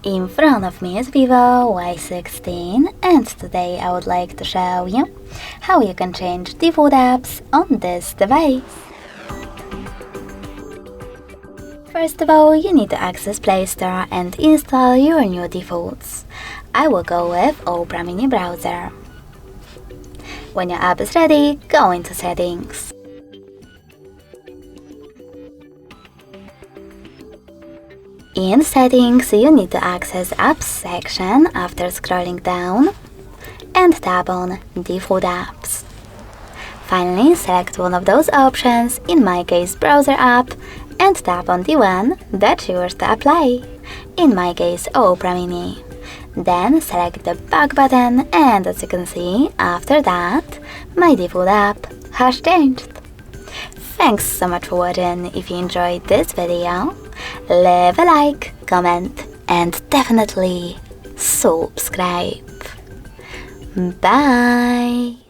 In front of me is Vivo Y16 and today I would like to show you how you can change default apps on this device. First of all, you need to access Play Store and install your new defaults. I will go with Opera Mini browser. When your app is ready, go into Settings. In Settings, you need to access Apps section after scrolling down and tap on Default Apps. Finally, select one of those options, in my case Browser app, and tap on the one that you wish to apply, in my case Opera Mini. Then select the back button and as you can see, after that, my default app has changed. Thanks so much for watching. If you enjoyed this video, leave a like, comment and definitely subscribe. Bye!